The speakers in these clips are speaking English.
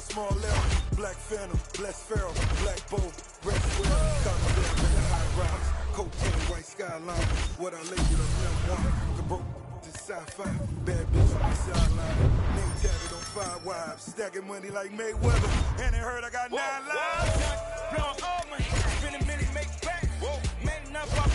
small L, Black Phantom, Bless Pharaoh, Black Bow, Red Square, Cotton Down in the high rise, cocaine, white skyline, what I labeled a memoir, Cabro to sci-fi, bad bitch on the sideline, name tatted on 5 wives, stacking money like Mayweather, and they heard I got 9 lives. Blowing all money, spend a minute, make back, made enough off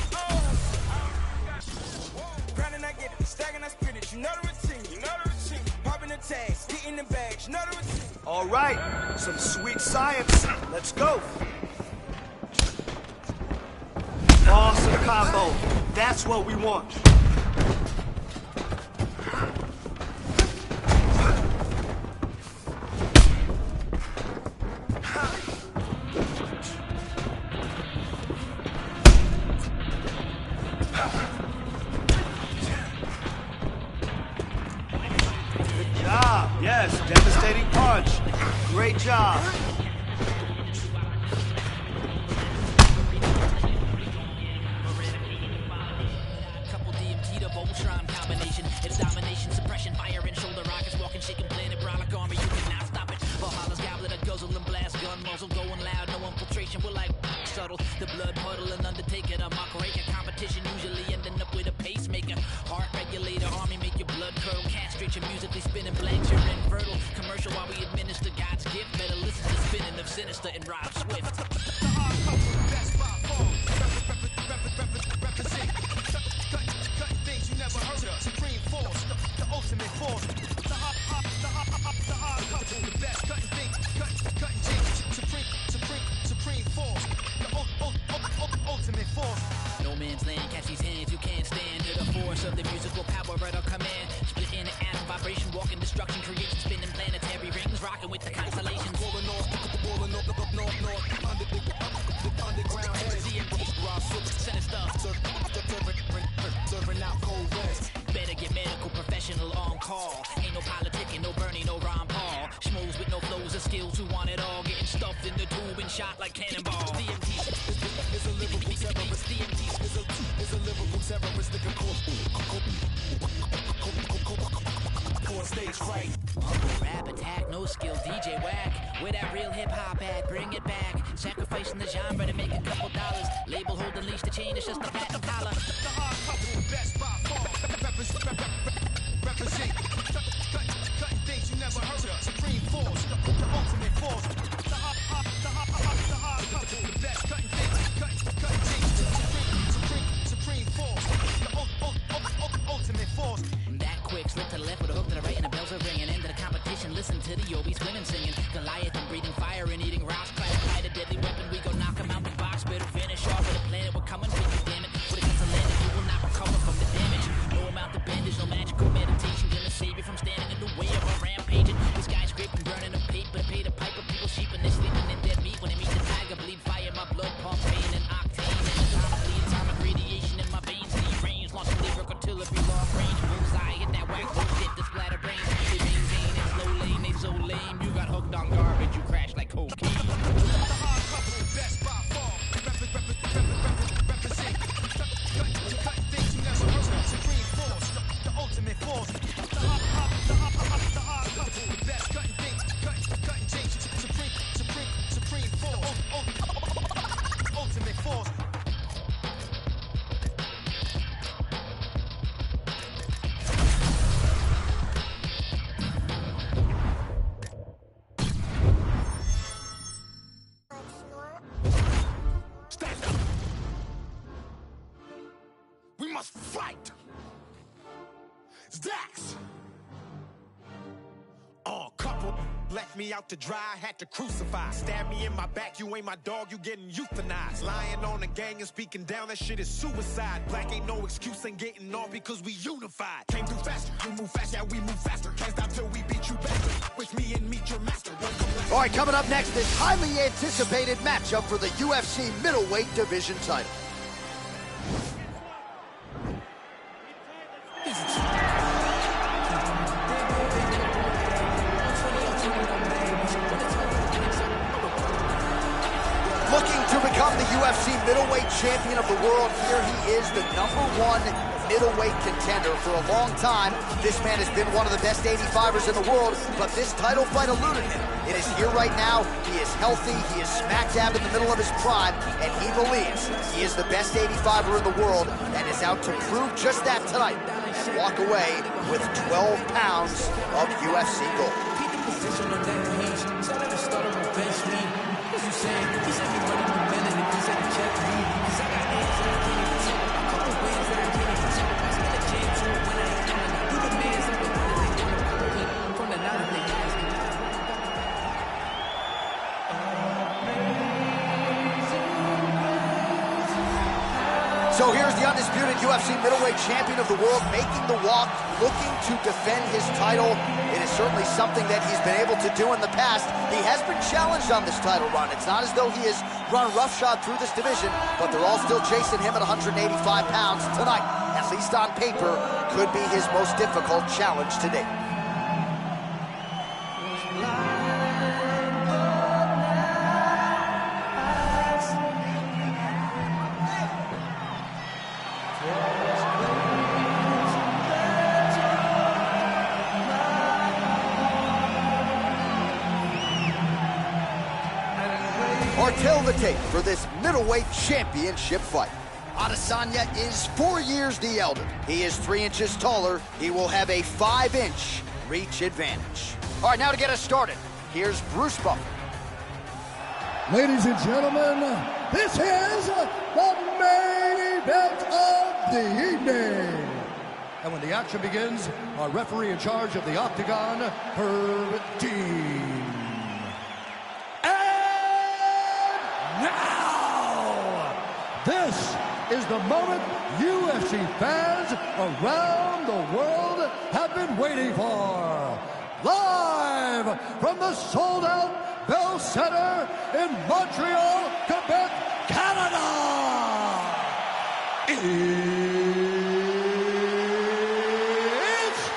grinding, I get it, stacking, I spin it, you know the routine, popping the tags, getting the bags, you know the routine. All right, some sweet science, let's go. Awesome combo, that's what we want. Yes, devastating punch. Great job. Couple DMT to Voltron combination. It's domination, suppression, fire and shoulder rockets, walking, shaking, planet, brolic army. You cannot stop it. Valhalla's goblet, a guzzle and blast, gun muzzle going loud, no infiltration. We're like subtle. The blood puddle and undertaker, a mock rake, a competition usually ending up with a pacemaker. Heart regulator, army make your blood curdle, castrate your musically spinning blanks, you're infertile. Commercial while we administer God's gift. Better listen to spinning of Sinister and Rob Swift. The hard couple, best by far. Represent. Cutting things you never heard of. Supreme force, the ultimate force. The hard couple, the best. Cutting things, cutting things. Supreme force. The ultimate force. No man's land, catch these hands, you can't stand to the force of the musical power at our command. Split in an atom, vibration, walking destruction, creation, spinning planetary rings, rocking with the constellations. Rolling north, underground heads, sinister, serving out cold reds. Better get medical professional on call. Ain't no politicking, no Bernie, no Ron Paul. Schmoes with no flows or skills who want it all, getting stuffed in the tube and shot like cannonballs. DMT is a lyrical terrorist. DMT is a lyrical terrorist. Stage fright. Rap attack, no skill, DJ whack. Where that real hip hop at? Bring it back. Sacrificing the genre to make a couple dollars. Label hold and leash the chain, it's just a platinum collar. The hard couple, best by far. Represent. Cutting things you never heard of. Supreme force, the ultimate force. The hard couple, the best. Cutting things. Supreme force. The ultimate force. That quick, slip to the left with a hook to the right, and the bells are ringing. Into the competition, listen to the Yobis women singing. Goliath and breathing fire and eating rocks. Classify the deadly weapon, we go knock him out the box. Better finish off with a planet, we're coming for you, damn it. With a guns landed, you will not recover from the damage. No amount of bandage, no magical meditation. Gonna save you from standing in the way of our rampaging. This guy's scraping, burning the paper to pay the piper. People sheeping, they sleeping in dead meat. When they meet the tiger, bleed fire, my blood pump, pain and octane. And the time I bleed, atomic radiation in my veins. Deep range, launching lyric artillery, long range. Bullseye, hit that whack bullshit, the splatter brains. They maintain in slow lane, they so lame. You got hooked on garbage, you crash like cocaine. The hard couple, best by far. Represent. Cutting things you never heard of. Supreme force, the ultimate force. The hard couple, the best. Cutting things, cutting things. Supreme force. Ultimate force. Stand up. We must fight. Dax. Couple left me out to dry, had to crucify. Stab me in my back, you ain't my dog, you getting euthanized. Lying on the gang and speaking down, that shit is suicide. Black ain't no excuse, ain't getting off because we unified. Came through faster, you move fast, yeah we move faster. Can't stop till we beat you bastard. With me and meet your master. All right, coming up next, this highly anticipated matchup for the UFC middleweight division title. Looking to become the UFC middleweight champion of the world, here he is, the #1 middleweight contender for a long time. This man has been one of the best 85ers in the world, but this title fight eluded him. It is here right now. He is healthy. He is smack dab in the middle of his prime, and he believes he is the best 85er in the world and is out to prove just that tonight and walk away with 12 pounds of UFC gold. So here's the undisputed UFC middleweight champion of the world making the walk, looking to defend his title. It is certainly something that he's been able to do in the past. He has been challenged on this title run. It's not as though he has run roughshod through this division, but they're all still chasing him at 185 pounds tonight. At least on paper, could be his most difficult challenge to date. Tell the tape for this middleweight championship fight. Adesanya is 4 years the elder. He is 3 inches taller. He will have a 5-inch reach advantage. All right, now to get us started, here's Bruce Buffer. Ladies and gentlemen, this is the main event of the evening. And when the action begins, our referee in charge of the Octagon, Herb Dean. Now, this is the moment UFC fans around the world have been waiting for. Live from the sold-out Bell Center in Montreal, Quebec, Canada. It's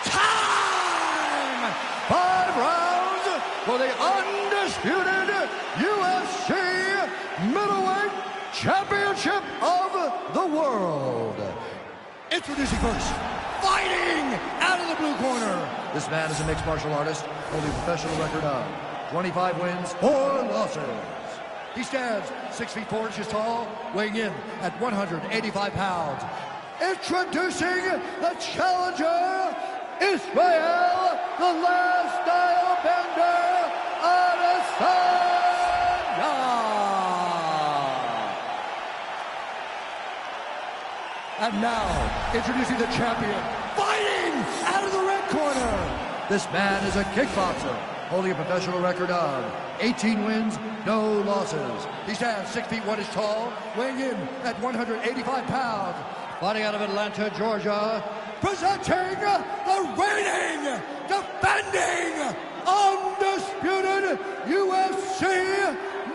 time! 5 rounds for the undisputed UFC Middleweight Championship of the World. Introducing first, fighting out of the blue corner. This man is a mixed martial artist, holding a professional record of 25 wins, 4 losses. He stands 6 feet 4 inches tall, weighing in at 185 pounds. Introducing the challenger, Israel, the last style bender, Adesanya. And now, introducing the champion, fighting out of the red corner. This man is a kickboxer, holding a professional record of 18 wins, no losses. He stands 6 feet 1 inches tall, weighing in at 185 pounds. Fighting out of Atlanta, Georgia, presenting the reigning, defending, undisputed UFC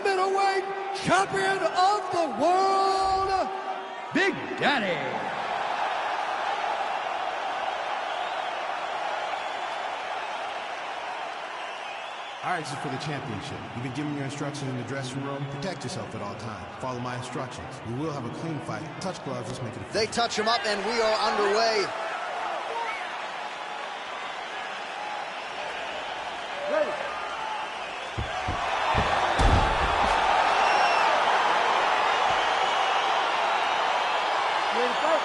middleweight champion of the world, Big Daddy. All right, this is for the championship. You've been given your instructions in the dressing room. Protect yourself at all times. Follow my instructions. We will have a clean fight. Touch gloves, let's make it a fight. They touch him up, and we are underway. Ready. Ready to fight?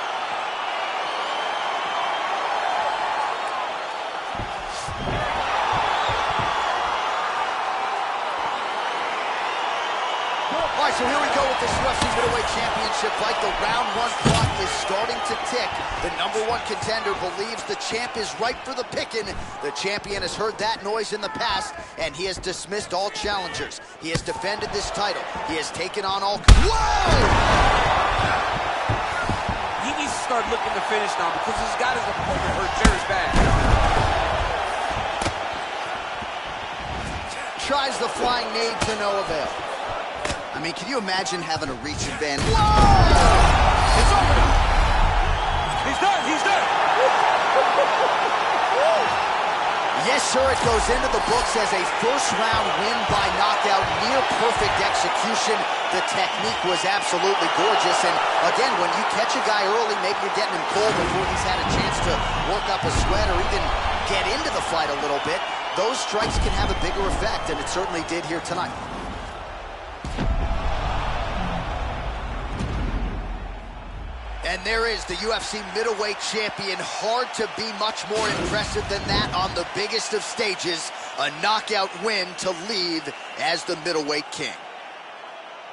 All right, so here we go with this UFC middleweight championship fight. The round 1 clock is starting to tick. The #1 contender believes the champ is ripe for the picking. The champion has heard that noise in the past, and he has dismissed all challengers. He has defended this title. He has taken on all... Whoa! He needs to start looking to finish now because he's got his opponent hurt Jerry's back. Tries the flying knee to no avail. I mean, can you imagine having a reach advantage? Whoa! It's over. He's done. He's done. Yes, sir, it goes into the books as a first-round win by knockout, near-perfect execution. The technique was absolutely gorgeous, and again, when you catch a guy early, maybe you're getting him cold before he's had a chance to work up a sweat or even get into the fight a little bit. those strikes can have a bigger effect, and it certainly did here tonight. And there is the UFC middleweight champion. Hard to be much more impressive than that on the biggest of stages. A knockout win to lead as the middleweight king.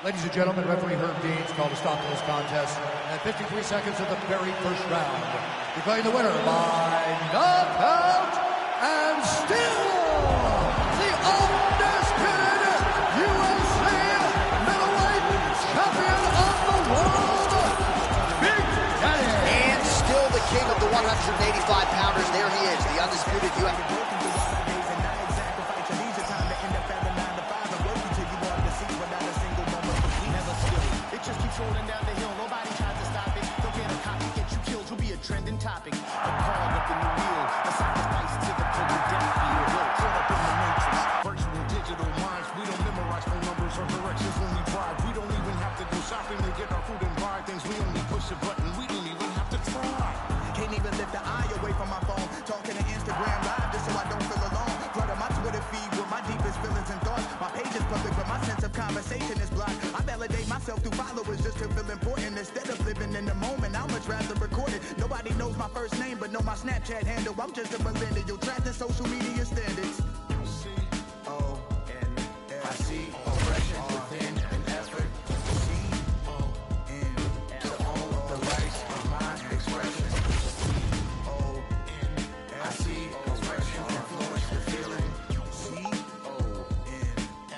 Ladies and gentlemen, referee Herb Deans called a stop to this contest at 53 seconds of the very first round, declaring the winner by knockout and still the undisputed UFC middleweight champion of the world, Big Daddy. And still the king of the 185-pounders. There he is, the undisputed UFC. Rolling down the hill, nobody tries to stop it. Don't get a copy, get you killed, will be a trending topic. The call of the new wheel, a sacrifice to the total death field. Caught up in the matrix, virtual digital minds. We don't memorize phone numbers or directions when we drive. We don't even have to go shopping to get our food and buy things. We only push a button, we don't even have to try. Can't even lift the eye away from my phone. Talking to Instagram live just so I don't feel alone. Flood my Twitter feed with my deepest feelings and thoughts. My page is public, but my sense of conversation is blocked. I validate myself through followers just to feel important. Instead of living in the moment, I'd much rather record it. Nobody knows my first name, but know my Snapchat handle. I'm just a millennial, trapped in social media standards. I see oppression within an effort. To own the rights of my expression. I see oppression influence the feeling.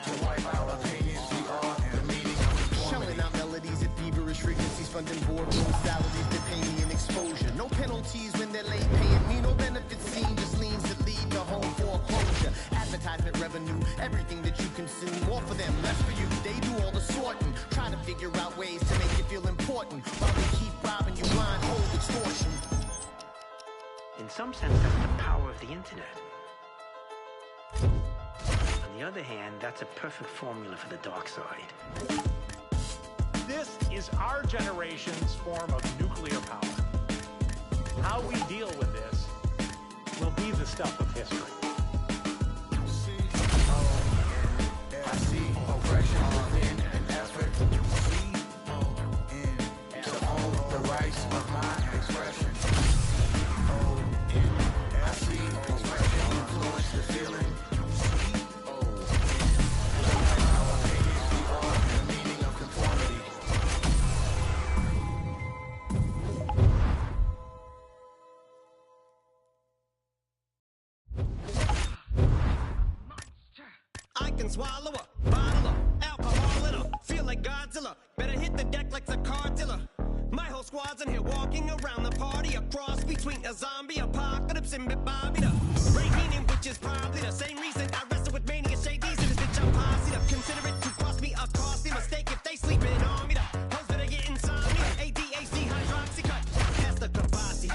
To wipe out opinions, we are the meaning of showing out melodies at feverish frequencies, funding boardrooms, salaries that pay me an exposure. No penalties when they're late paying me, no benefits seen, just leans that lead to home foreclosure. Advertisement revenue, everything that you consume, more for them, less for you. They do all the sorting, trying to figure out ways to make you feel important, while they keep robbing you blind, hold extortion. In some sense, that's the power of the internet. On the other hand, that's a perfect formula for the dark side. This is our generation's form of nuclear power. How we deal with this will be the stuff of history. I see oppression within an effort to own the rights of my expression. I see oppression influence the feeling. The meaning of conformity. I can swallow a bottle of alcohol in her. Feel like Godzilla. Better hit the deck like the car dealer. My whole squad's in here walking around the party. A cross between a zombie apocalypse and Bobby the Rain, which is probably the same reason I wrestle with mania shades. And this bitch I'm posse up. Consider it to cost me a costly mistake if they sleeping on me. The hoes better get insomnia. ADHD, hydroxy cut. Pass the Kavasi.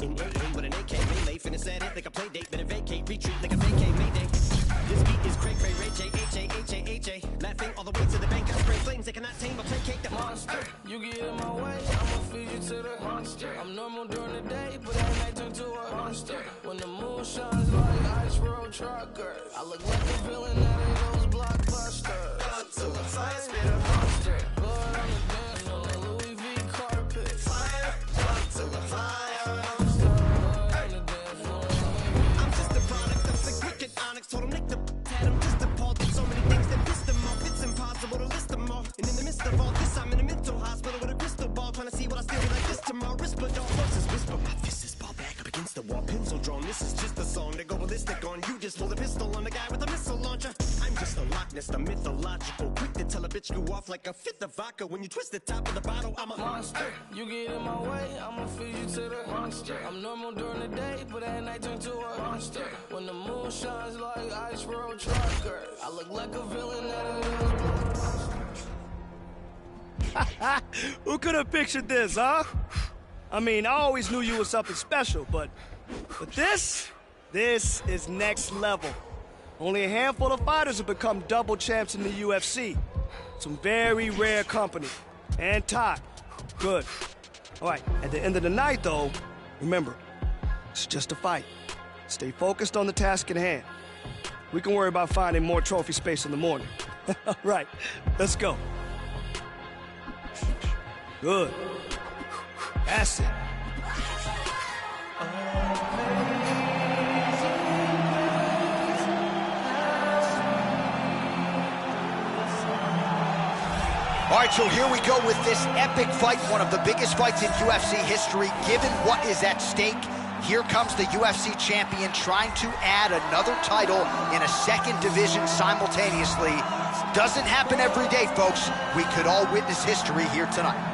In AA with an AK melee. Finna set it like a play date. Better vacate, retreat like a vacate mayday. This beat is cray cray, Ray J, H-A-H-A-H-A. Laughing all the way to the bank. I spray flames, they cannot tame or placate the monster. You get in my way, I'ma feed you to the monster. I'm normal during the day, but at night turn to a monster. When the moon shines like ice road truckers, I look like a villain out of those blockbusters. Blood to the fire, spit a monster. Blood on the dance on the Louis V carpet. Fire, blood to the fire. I'm just a product of the wicked onyx. Told him Nick the had him just appalled. Did so many things that pissed him off. It's impossible to list them all. And in the midst of all this, I'm in a mental hospital with a crystal ball, trying to see what I still be like this tomorrow. Whisper, don't versus whisper. My fist is ball back up against the wall, pencil drawn. This is just a song to go ballistic on. You just pull the pistol on the guy with a missile launcher. I'm just a Loch Ness, the mythological. Quick to tell a bitch go off like a fifth of vodka. When you twist the top of the bottle, I'm a monster. You get in my way, I'ma feed you to the monster. I'm normal during the day, but at night turn to a monster. When the moon shines like ice road truckers, I look like a villain out of those blockbusters. Who could have pictured this, huh? I mean, I always knew you were something special, but this is next level. Only a handful of fighters have become double champs in the UFC. Some very rare company. And Todd, good. All right, at the end of the night, though, remember, it's just a fight. Stay focused on the task at hand. We can worry about finding more trophy space in the morning. All right, let's go. Good. That's it. All right, so here we go with this epic fight, one of the biggest fights in UFC history, given what is at stake. Here comes the UFC champion trying to add another title in a second division simultaneously. Doesn't happen every day, folks. We could all witness history here tonight.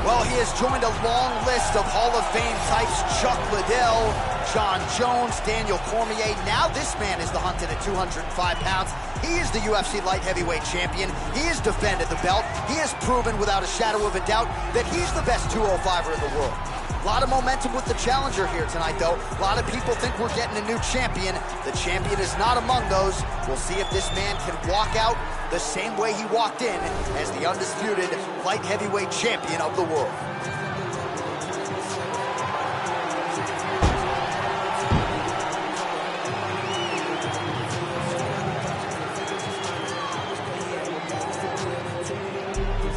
Well, he has joined a long list of Hall of Fame types: Chuck Liddell, John Jones, Daniel Cormier. Now this man is the hunted at 205 pounds. He is the UFC light heavyweight champion. He has defended the belt. He has proven without a shadow of a doubt that he's the best 205er in the world. A lot of momentum with the challenger here tonight, though. A lot of people think we're getting a new champion. The champion is not among those. We'll see if this man can walk out the same way he walked in as the undisputed light heavyweight champion of the world.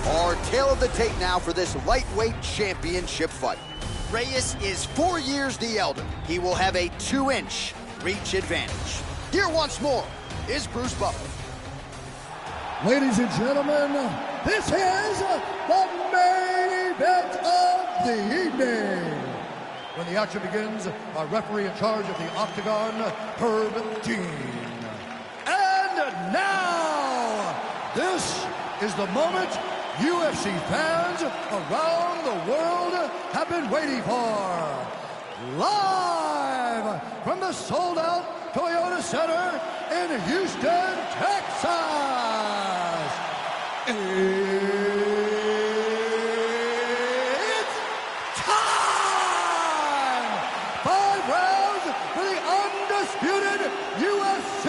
Our tale of the tape now for this lightweight championship fight. Reyes is 4 years the elder. He will have a 2-inch reach advantage. Here once more is Bruce Buffer. Ladies and gentlemen, this is the main event of the evening. When the action begins, our referee in charge of the Octagon, Herb Dean. And now, this is the moment UFC fans around the world have been waiting for. Live from the sold-out Toyota Center in Houston, Texas. It's time! 5 rounds for the undisputed UFC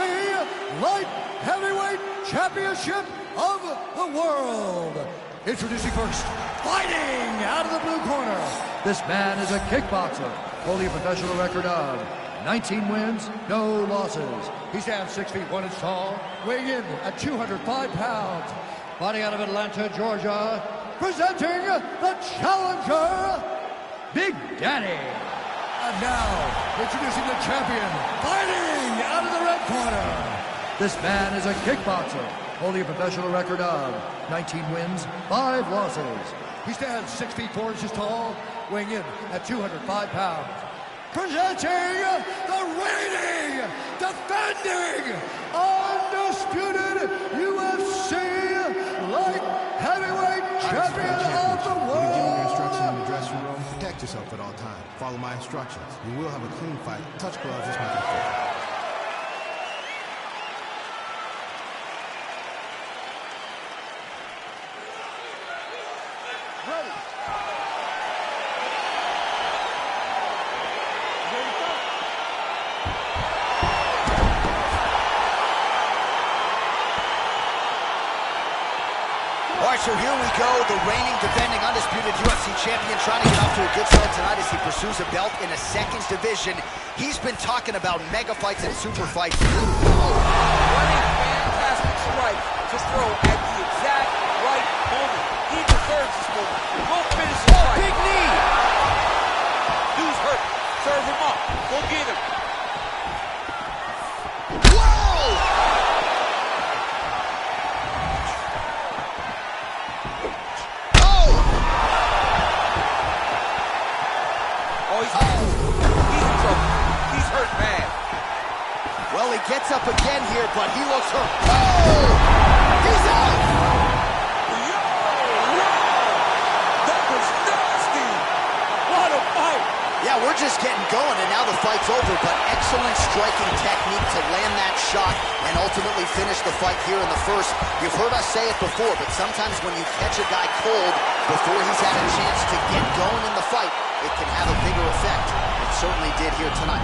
Light Heavyweight Championship of the world. Introducing first, fighting out of the blue corner. This man is a kickboxer, holding a professional record of 19 wins, no losses. He stands 6 feet 1 inch tall, weighing in at 205 pounds. Fighting out of Atlanta, Georgia, presenting the challenger, Big Daddy. And now, introducing the champion, fighting out of the red corner. This man is a kickboxer, holding a professional record of 19 wins, 5 losses. He stands 6 feet 4 inches tall, weighing in at 205 pounds. Presenting the reigning, defending, undisputed UFC light heavyweight champion of the world. You can give me your instructions in the dressing room. Protect yourself at all times. Follow my instructions. We will have a clean fight. Touch gloves, just make it fair. So here we go, the reigning, defending, undisputed UFC champion trying to get off to a good start tonight as he pursues a belt in a second division. He's been talking about mega fights and super fights. Running fantastic strike to throw at the exact right moment. He deserves this moment. Go finish the fight. Big knee! Dude's hurt. Serve him up. Go get him. Well, he gets up again here, but he looks hurt. Oh! He's out! That was nasty! What a fight! Yeah, we're just getting going, and now the fight's over, but excellent striking technique to land that shot and ultimately finish the fight here in the first. You've heard us say it before, but sometimes when you catch a guy cold before he's had a chance to get going in the fight, it can have a bigger effect. It certainly did here tonight.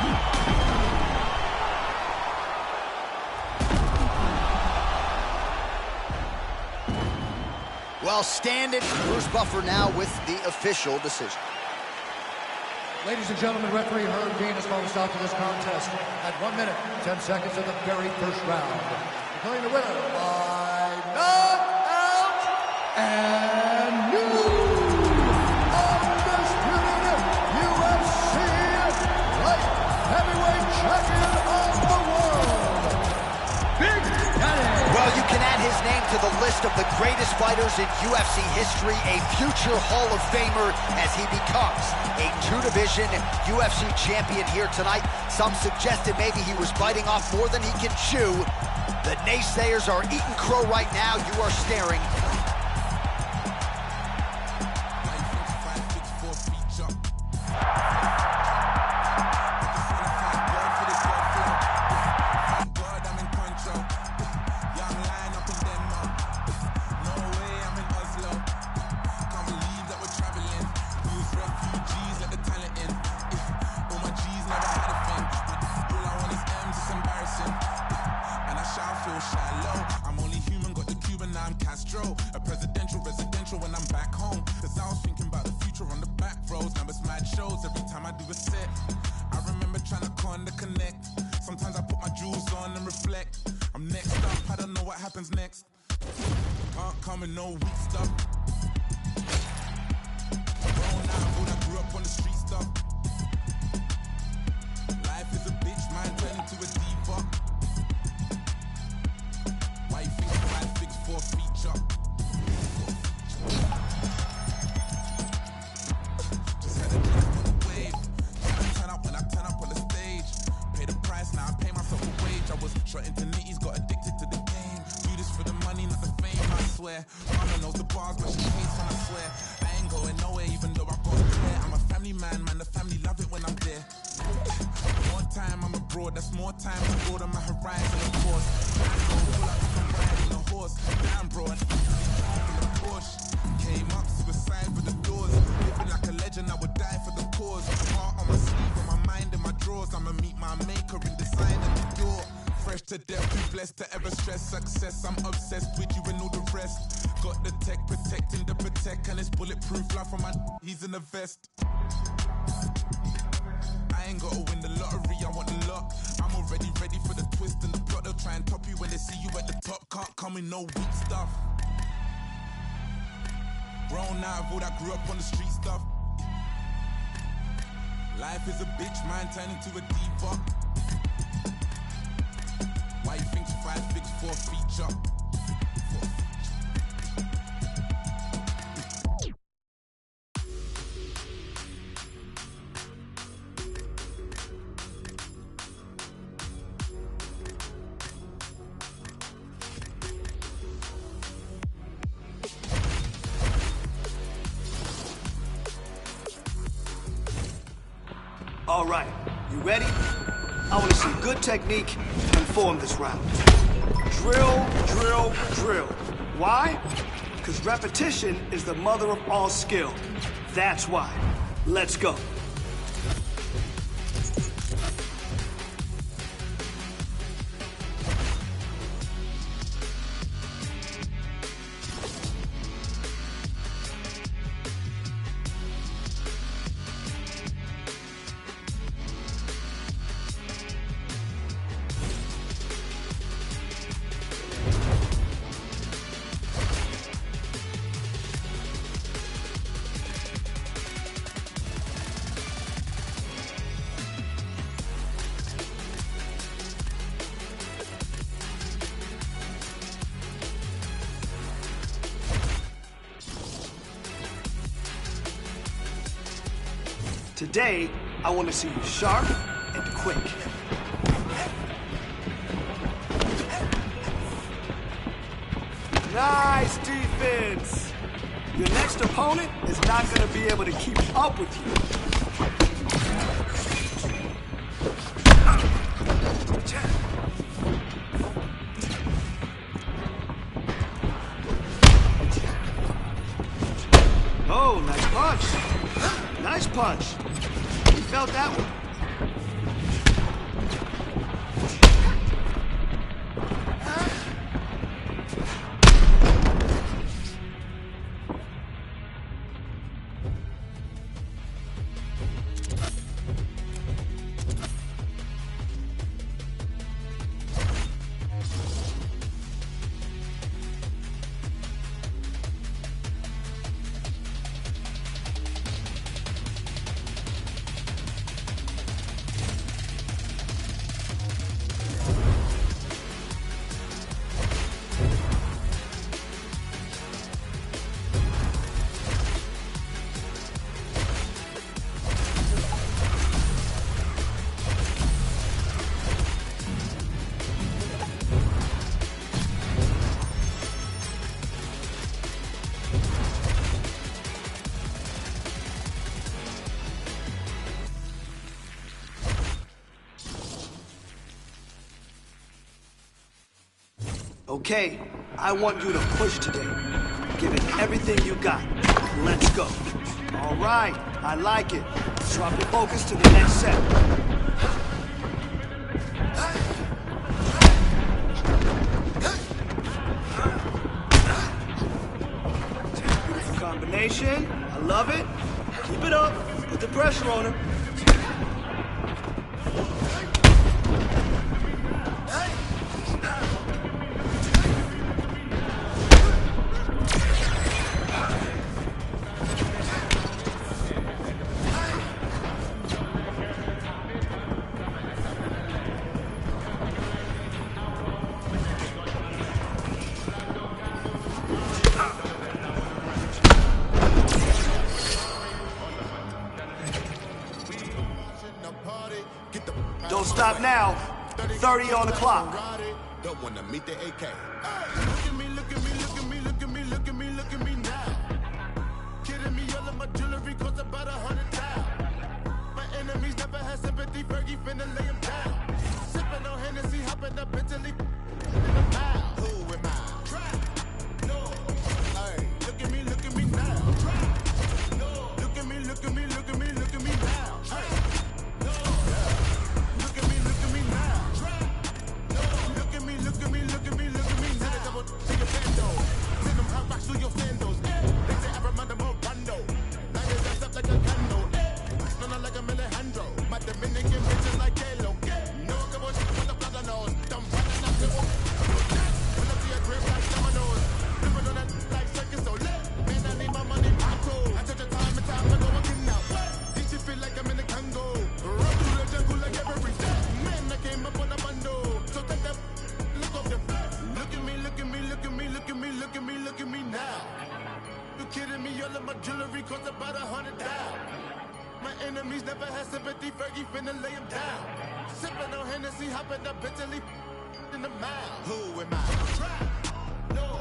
Well, standing, Bruce Buffer now with the official decision. Ladies and gentlemen, referee Herb Dean has called a stop to this contest at 1 minute, 10 seconds of the very first round. Declaring the winner by knockout and new undisputed UFC light heavyweight champion of the world, Big Daddy. Well, you can add his name to the list of the greatest fighters in UFC history, a future Hall of Famer as he becomes a two-division UFC champion here tonight. Some suggested maybe he was biting off more than he can chew. The naysayers are eating crow right now. You are staring. I'm only human, got the Cuban, now I'm Castro. A presidential, residential when I'm back home. Cause I was thinking about the future on the back roads. Now it's mad shows every time I do a set. I remember trying to con the connect. Sometimes I put my jewels on and reflect. I'm next up, I don't know what happens next. Can't come with no weak stuff. Grown out, old, I grew up on the street stuff. Life is a bitch, man, turn into a diva. Why you think 5'4" feature? Just had a drink on the wave. Gotta turn up when I turn up on the stage. Pay the price, now I pay myself a wage. I was shot into nitties, got addicted to the game. Do this for the money, not the fame, I swear. Mama knows the bars, but she hates when I swear. I ain't going nowhere, even though I got there. I'm a family man, the family love it when I'm there. More time, I'm abroad, that's more time to broaden my horizon, of course. I go pull up if I'm riding a horse. Damn, bro, I in the Porsche. Came up, suicide with the doors. Living like a legend, I would die for the cause. Heart on my sleeve, on my mind, in my drawers. I'ma meet my maker in design at the door. Fresh to death, too blessed to ever stress success. I'm obsessed with you and all the rest. Got the tech protecting the protect, and it's bulletproof. Life from my he's in a vest. I ain't gotta win the lottery, I want the lot. I'm already ready for the twist and the plot. They'll try and top you when they see you at the top. Can't come in no weak stuff. Grown out of all that grew up on the street stuff. Life is a bitch, man, turn into a diva. Why you think 5'4" feature? All right, you ready? I want to see good technique and form this round. Drill, drill, drill. Why? Because repetition is the mother of all skill. That's why. Let's go. Today, I want to see you sharp and quick. Nice defense. Your next opponent is not going to be able to keep up with you. Oh, nice punch. Nice punch. He felt that one. Okay, I want you to push today. Give it everything you got. Let's go. All right, I like it. Drop your focus to the next set. Beautiful combination. I love it. Keep it up. Put the pressure on him. Don't stop now. 30 on the clock. Don't wanna meet the AK. Look at me, look at me, look at me, look at me, look at me, look at me now. Kidding me, all of my jewelry costs about 100,000. My enemies never had sympathy, Fergie finna lay him down. Sipping on Hennessy, hopping up Italy in the mouth. Who am I? Trap. No. Hey, look at me now. Trap. No. Look at me, look at me, look at me, look at me now. Hey. Enemies never had sympathy, Fergie finna lay him down. Sipping on Hennessy, hopping up Italy in the mouth. Who am I? No.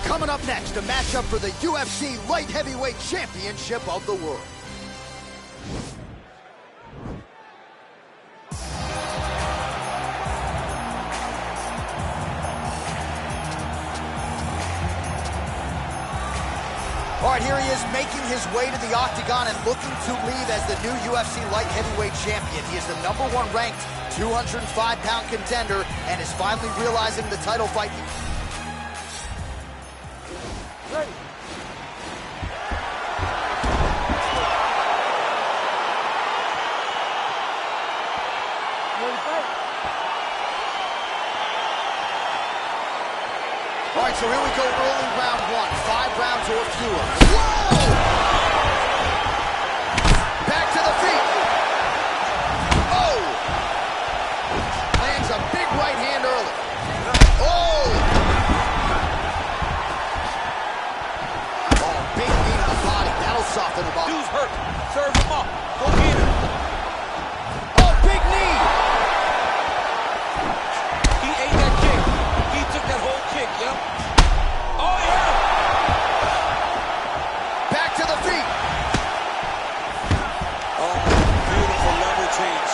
Coming up next, a matchup for the UFC Light Heavyweight Championship of the world. All right, here he is making his way to the octagon and looking to leave as the new UFC Light Heavyweight Champion. He is the #1 ranked 205-pound contender and is finally realizing the title fight. Ready. All right, so here we go, early round one. 5 rounds or fewer. Whoa! Back to the feet. Oh! Lands a big right hand early. Oh! Oh, big knee to the body. That'll soften him up. Dude's hurt. Serve him up. Go get him. Oh, big knee! He ate that kick. He took that whole kick, yep. Oh, yeah! Back to the feet. Oh, beautiful level change.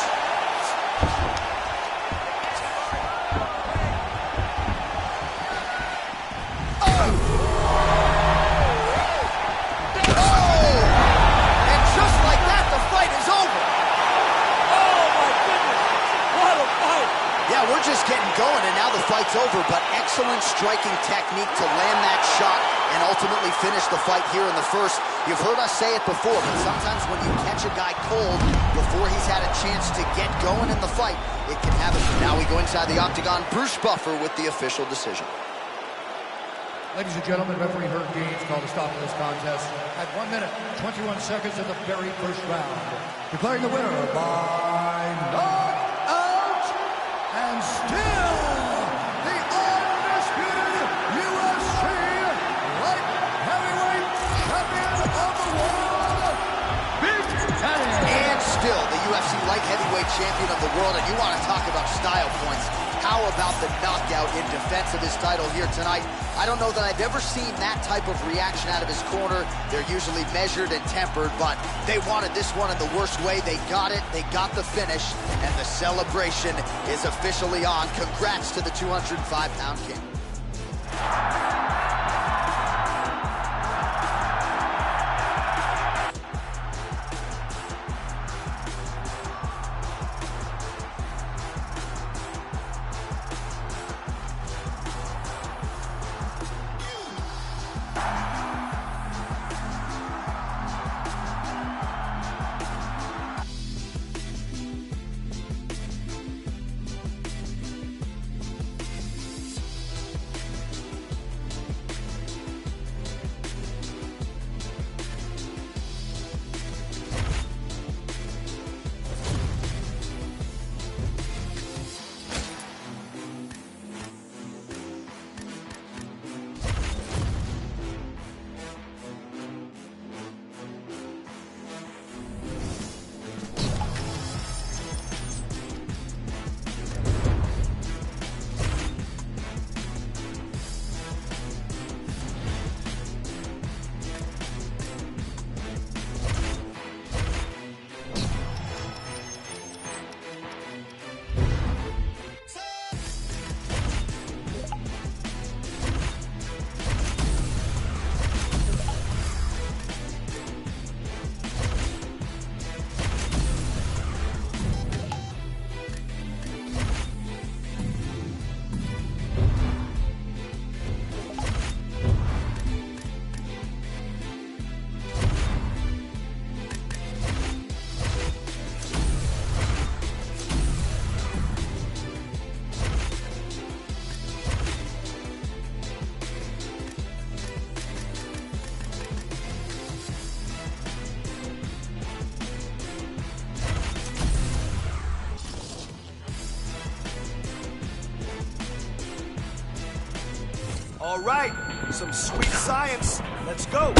Oh! fight's over, but excellent striking technique to land that shot and ultimately finish the fight here in the first. You've heard us say it before, but sometimes when you catch a guy cold before he's had a chance to get going in the fight, it can happen. Now we go inside the octagon. Bruce Buffer with the official decision. Ladies and gentlemen, referee Herb Gaines called a stop to this contest at 1 minute, 21 seconds of the very first round. Declaring the winner by knockout and still the undisputed UFC light heavyweight champion of the world, Big Daddy. And still the UFC light heavyweight champion of the world. And you want to talk about style points. How about the knockout in defense of his title here tonight? I don't know that I've ever seen that type of reaction out of his corner. They're usually measured and tempered, but they wanted this one in the worst way. They got it. They got the finish, and the celebration is officially on. Congrats to the 205-pound king. All right, some sweet science. Let's go.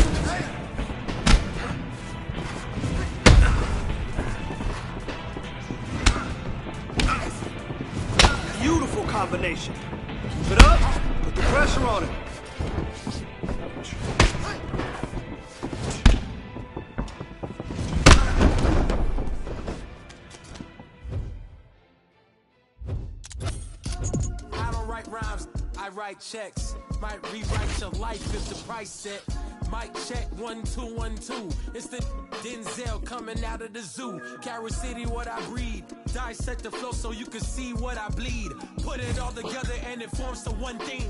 Beautiful combination. Keep it up. Put the pressure on it. I don't write rhymes, I write checks. Might rewrite your life if the price set. Mic check 1 2 1 2. It's the Denzel coming out of the zoo. Carol City, what I breed. Dissect the flow so you can see what I bleed. Put it all together and it forms the one thing.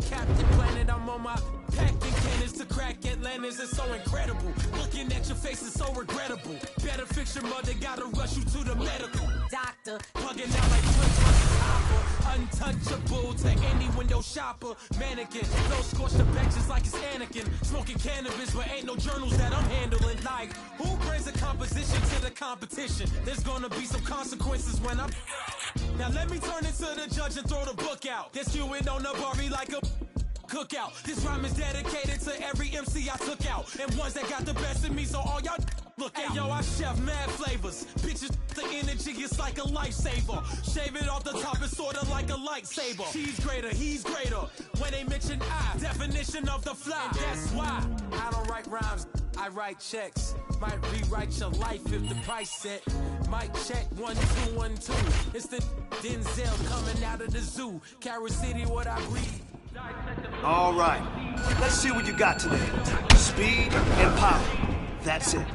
Captain Planet, I'm on my packing cannons to crack Atlantis. It's so incredible. Looking at your face is so regrettable. Better fix your mother, gotta rush you to the medical doctor. Plugging out like Twitch versus Hopper. Untouchable to any window shopper. Mannequin, no scorched the benches like it's Anakin. Smoking cannabis, but ain't no journals that I'm handling. Like, who brings a composition to the competition? There's gonna be some consequences when I'm... Now let me turn it to the judge and throw the book out. Guess you in on the Barbie like a cookout. This rhyme is dedicated to every MC I took out. And ones that got the best in me, so all y'all look out. Hey, yo, I chef mad flavors. Bitches, the energy is like a lifesaver. Shave it off the top, it's sorta like a lightsaber. She's greater, he's greater. When they mention I, definition of the fly. And that's why I don't write rhymes, I write checks. Might rewrite your life if the price set. Mic check 1 2 1 2. It's the Denzel coming out of the zoo. Carol City, what I breathe. All right, let's see what you got today. Speed and power. That's it.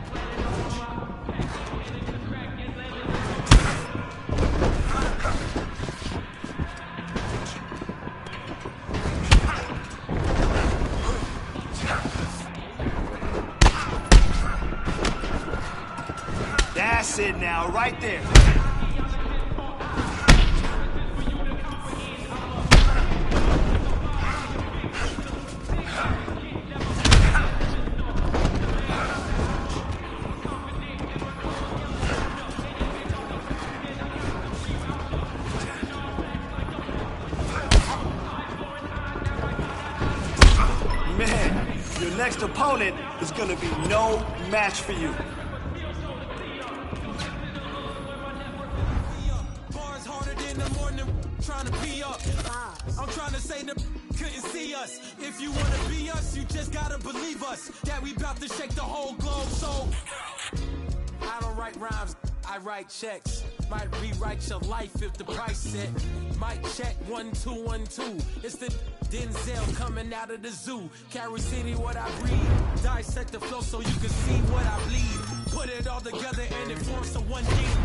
That's it now, right there. Man, your next opponent is gonna be no match for you. Bars harder than the morning, trying to be up. I'm trying to say the couldn't see us. If you wanna be us, you just gotta believe us. That we bout to shake the whole globe, so I don't write rhymes, I write checks. Might rewrite your life if the price set. Might check 1 2 1 2. It's the Denzel coming out of the zoo. Carry City, what I breathe. Dissect the flow so you can see what I bleed. Put it all together and it forms to one thing.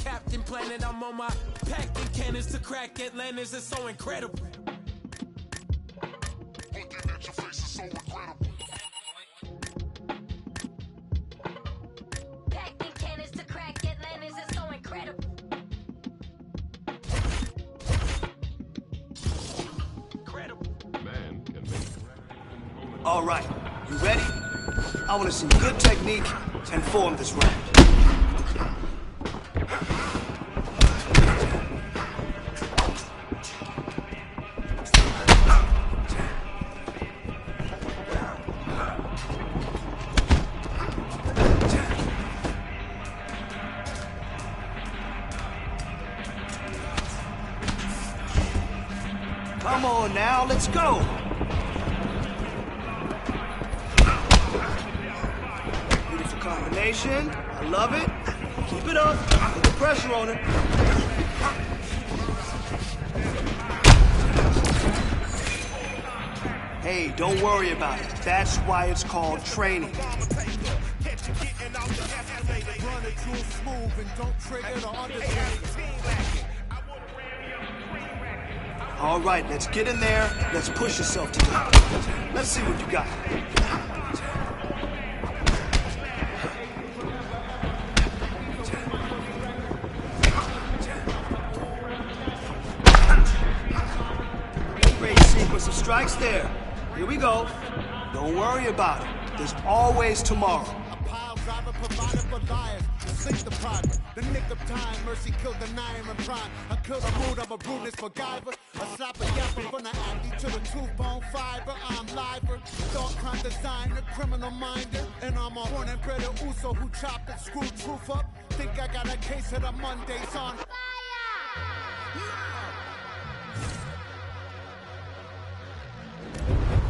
Captain Planet, I'm on my packing cannons to crack Atlantis. It's so incredible. Looking at your face is so incredible. Packing cannons to crack Atlantis. It's so incredible. All right, you ready? I want to see good technique and form this round. Come on now, let's go. Beautiful combination. I love it. Keep it up. Put the pressure on it. Hey, don't worry about it. That's why it's called training. All right, let's get in there. Let's push yourself together. Let's see what you got. Great sequence of strikes there. Here we go. Don't worry about it. There's always tomorrow. The nick of time, mercy killed the nine and prime. I killed the mood of a bruteness for Guyver. I slap a yapper from the Andy to the tooth bone fiber. I'm liver, thought crime designer, criminal minder. And I'm a born and bred Uso who chopped and screwed truth up. Think I got a case of the Mondays on fire.